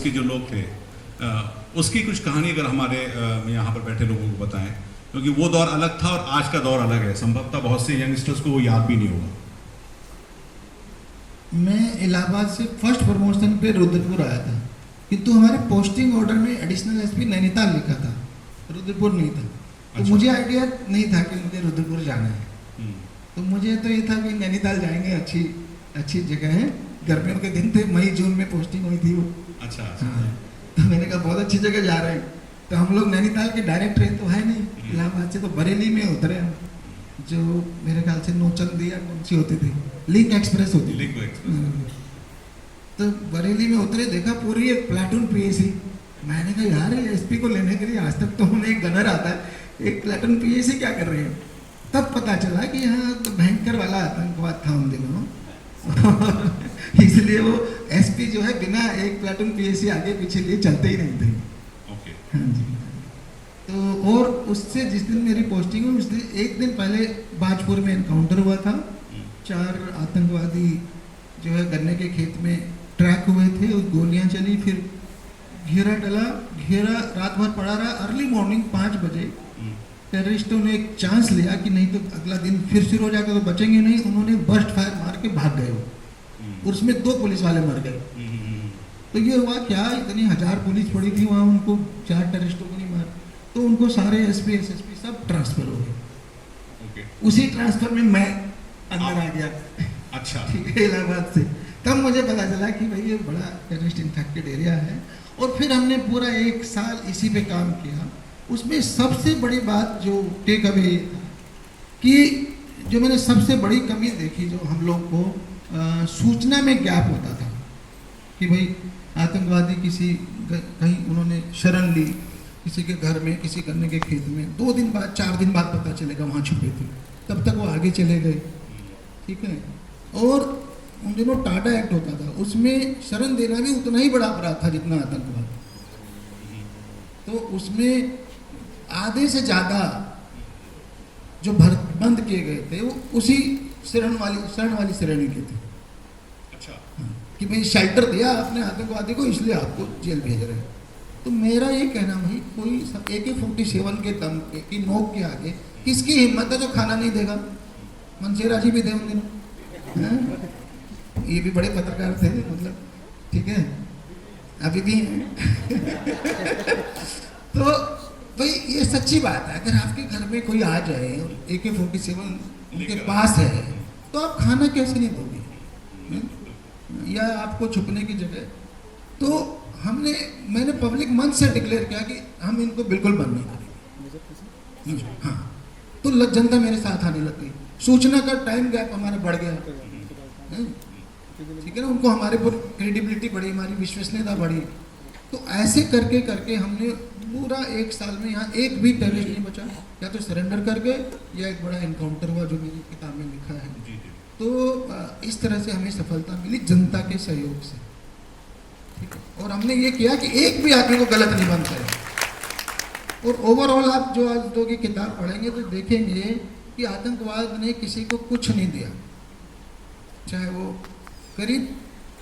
के जो लोग थे, उसकी कुछ कहानी अगर हमारे यहाँ पर बैठे लोगों को बताएं, क्योंकि वो दौर अलग था और आज का दौर अलग है। संभवतः बहुत से यंगस्टर्स को वो याद भी नहीं होगा। मैं इलाहाबाद से फर्स्ट प्रमोशन पे रुद्रपुर आया था, किंतु हमारे पोस्टिंग ऑर्डर में एडिशनल एसपी नैनीताल लिखा था, रुद्रपुर नहीं था। तो अच्छा। मुझे आइडिया नहीं था कि मुझे रुद्रपुर जाना है। तो मुझे तो ये था कि नैनीताल जाएंगे, अच्छी जगह है, गर्मियों के दिन थे, मई जून में पोस्टिंग हुई थी वो। अच्छा। हाँ, तो मैंने कहा बहुत अच्छी जगह जा रहे हैं। तो हम लोग नैनीताल की डायरेक्ट ट्रेन तो है नहीं, इलाहाबाद से तो बरेली में उतरे हम, जो मेरे ख्याल से नौचंदी या कौन सी होती थी, लिंक एक्सप्रेस होती थी। तो बरेली में उतरे, देखा पूरी एक प्लाटून पीएसी। मैंने कहा यार एसपी को लेने के लिए आज तक तो हमें एक गनर आता है, एक प्लाटून पीएसी क्या कर रहे हैं। तब पता चला कि यहाँ तो भयंकर वाला आतंकवाद था उन दिनों इसलिए वो एसपी जो है बिना एक प्लाटून पीएसी आगे पीछे लिए चलते ही नहीं थे। ओके। हाँ जी। तो और उससे जिस दिन मेरी पोस्टिंग हुई उस दिन एक दिन पहले बाजपुर में एनकाउंटर हुआ था। 4 आतंकवादी जो है गन्ने के खेत में ट्रैक हुए थे, और गोलियां चली, फिर घेरा डला, घेरा रात भर पड़ा रहा। अर्ली मॉर्निंग 5 बजे टेररिस्टों ने एक चांस लिया कि नहीं तो अगला दिन फिर शुरू हो जाएगा तो बचेंगे नहीं, उन्होंने बर्स्ट फायर मार के भाग गए वो, और उसमें 2 पुलिस वाले मर गए। तो ये हुआ क्या, इतनी 1000 पुलिस पड़ी थी वहाँ, उनको 4 टेररिस्टों को नहीं मार, तो उनको सारे एसपी एसएसपी सब ट्रांसफर हो गए। उसी ट्रांसफर में मैं अंदर आ गया। अच्छा। ठीक है, इलाहाबाद से। तब मुझे पता चला कि भाई ये बड़ा टेररिस्ट इन्फेक्टेड एरिया है, और फिर हमने पूरा 1 साल इसी पे काम किया। उसमें सबसे बड़ी बात जो टेक अवे ये था कि जो मैंने सबसे बड़ी कमी देखी, जो हम लोग को सूचना में गैप होता था कि भाई आतंकवादी किसी कहीं उन्होंने शरण ली किसी के घर में, किसी गन्ने के खेत में, 2 दिन बाद 4 दिन बाद पता चलेगा वहाँ छुपे थे, तब तक वो आगे चले गए। ठीक है। और उन दिनों टाटा एक्ट होता था, उसमें शरण देना भी उतना ही बड़ा अपराध था जितना आतंकवाद। तो उसमें आधे से ज़्यादा जो बंद किए गए थे वो उसी शरण वाली श्रेणी के थे। अच्छा। हाँ, कि भाई शेल्टर दिया आपने आतंकवादी को, इसलिए आपको जेल भेज रहे हैं। तो मेरा ये कहना भाई, कोई AK-47 के दम पे की नोक के आगे किसकी हिम्मत है जो खाना नहीं देगा। मनसेरा जी भी थे उन दिन, ये भी बड़े पत्रकार थे, मतलब ठीक है, अभी भी हैं तो भाई ये सच्ची बात है, अगर आपके घर में कोई आ जाए और AK-47 उनके पास है तो आप खाना कैसे नहीं दोगे, या आपको छुपने की जगह। तो मैंने पब्लिक मंच से डिक्लेयर किया कि हम इनको बिल्कुल बंद नहीं करेंगे। हाँ, तो जनता मेरे साथ आने लग गई, सूचना का टाइम गैप हमारा बढ़ गया। ठीक है ना, उनको हमारे पर क्रेडिबिलिटी बढ़ी, हमारी विश्वसनीयता बढ़ी। तो ऐसे करके करके हमने पूरा 1 साल में यहाँ एक भी टेररिस्ट नहीं बचा, या तो सरेंडर कर गए या एक बड़ा एनकाउंटर हुआ, जो मेरी किताब में लिखा है। तो इस तरह से हमें सफलता मिली जनता के सहयोग से। ठीक है। और हमने ये किया कि एक भी आदमी को गलत नहीं बन पाए। और ओवरऑल आप जो आज 2 की किताब पढ़ेंगे तो देखेंगे कि आतंकवाद ने किसी को कुछ नहीं दिया। चाहे वो करीब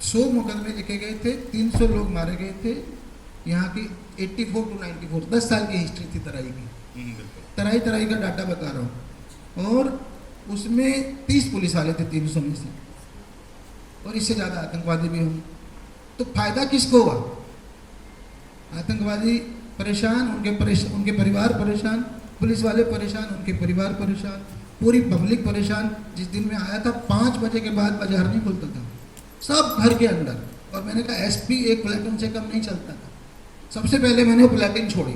100 मुकदमे लिखे गए थे, 300 लोग मारे गए थे, यहाँ की 84 to 94 10 साल की हिस्ट्री थी तराई की। तराई का डाटा बता रहा हूँ। और उसमें 30 पुलिस वाले थे 300 में से, और इससे ज़्यादा आतंकवादी भी होंगे। तो फायदा किसको हुआ? आतंकवादी परेशान, उनके परिवार परेशान, पुलिस वाले परेशान, उनके परिवार परेशान, पूरी पब्लिक परेशान। जिस दिन मैं आया था 5 बजे के बाद बाजार नहीं खुलता था, सब घर के अंदर। और मैंने कहा एसपी एक प्लेटून से कम नहीं चलता था। सबसे पहले मैंने प्लेटून छोड़ी।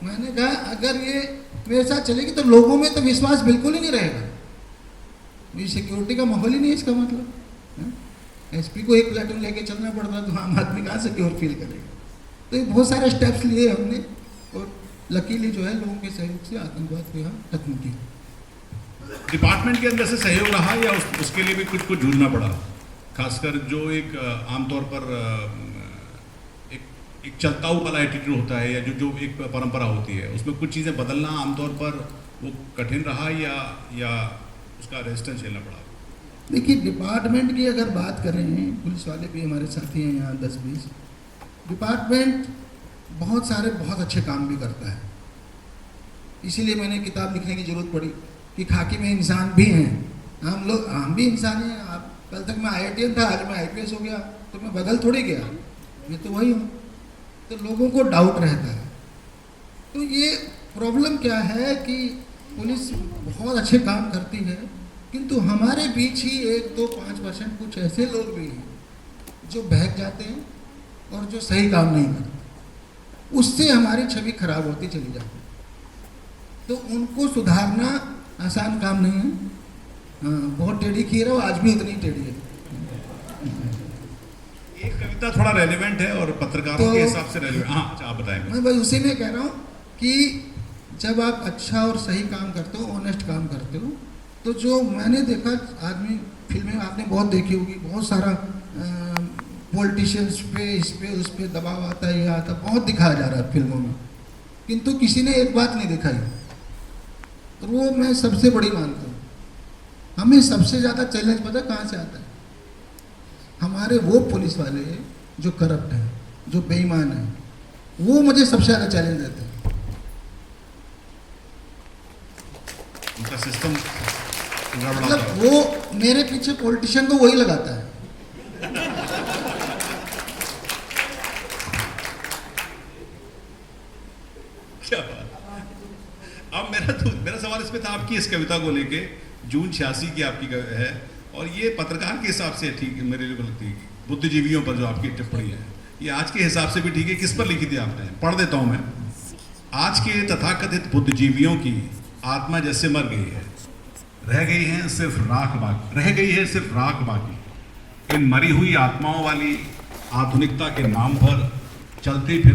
मैंने कहा अगर ये मेरे साथ चलेगी तो लोगों में तो विश्वास बिल्कुल ही नहीं रहेगा, ये सिक्योरिटी का माहौल ही नहीं है इसका मतलब। एसपी को एक प्लेटून लेके चलना पड़ता तो आम आदमी कहाँ सिक्योर फील करेगा। तो ये बहुत सारे स्टेप्स लिए हमने, और लकीली जो है लोगों के सहयोग से आतंकवाद को यहाँ खत्म किया। डिपार्टमेंट के अंदर से सहयोग रहा या उसके लिए भी कुछ जूझना पड़ा? खासकर जो एक आमतौर पर एक चलता हुआ वाला एटीट्यूड होता है, या जो एक परंपरा होती है, उसमें कुछ चीज़ें बदलना आमतौर पर वो कठिन रहा या उसका रेजिस्टेंस झेलना पड़ा? देखिए डिपार्टमेंट की अगर बात करें, पुलिस वाले भी हमारे साथी हैं यहाँ 10-20, डिपार्टमेंट बहुत सारे बहुत अच्छे काम भी करता है, इसीलिए मैंने किताब लिखने की ज़रूरत पड़ी कि खाकी में इंसान भी हैं, हम भी इंसान हैं। आप कल तक मैं IITian था, आज मैं IPS हो गया, तो मैं बदल थोड़ी गया, मैं तो वही हूँ। तो लोगों को डाउट रहता है। तो ये प्रॉब्लम क्या है कि पुलिस बहुत अच्छे काम करती है, किंतु हमारे बीच ही 1-2-5% कुछ ऐसे लोग भी हैं जो बहक जाते हैं और जो सही काम नहीं करते, उससे हमारी छवि खराब होती चली जाती है। तो उनको सुधारना आसान काम नहीं है। हाँ, बहुत टेढ़ी खीर है, वो आज भी उतनी टेढ़ी है। एक कविता थोड़ा रेलेवेंट है और पत्रकारों के हिसाब से रेलेवेंट। हाँ, अच्छा, आप बताएं। मैं बस उसी में कह रहा हूँ कि जब आप अच्छा और सही काम करते हो, ऑनेस्ट काम करते हो, तो जो मैंने देखा आदमी, फिल्में आपने बहुत देखी होगी, बहुत सारा पॉलिटिशियंस पे इस पे उस पे दबाव आता है, ये आता, बहुत दिखाया जा रहा है फिल्मों में, किंतु किसी ने एक बात नहीं दिखाई, तो वो मैं सबसे बड़ी मानता हूँ। हमें सबसे ज़्यादा चैलेंज पता कहाँ से आता है? हमारे वो पुलिस वाले जो करप्ट हैं, जो बेईमान हैं, वो मुझे सबसे ज़्यादा चैलेंज देते हैं। उनका सिस्टम मतलब वो मेरे पीछे पॉलिटिशियन को वही लगाता है। क्या बात। अब मेरा सवाल इसमें था आपकी इस कविता को लेके, जून 86 की आपकी है, और ये पत्रकार के हिसाब से ठीक मेरे लिए लगती है, बुद्धिजीवियों पर जो आपकी टिप्पणी है ये आज के हिसाब से भी ठीक है। किस पर लिखी थी आपने? पढ़ देता हूं मैं। आज के तथाकथित बुद्धिजीवियों की आत्मा जैसे मर गई है, रह गई है सिर्फ राख बाकी। इन मरी हुई आत्माओं वाली आधुनिकता के नाम पर चलते फिरते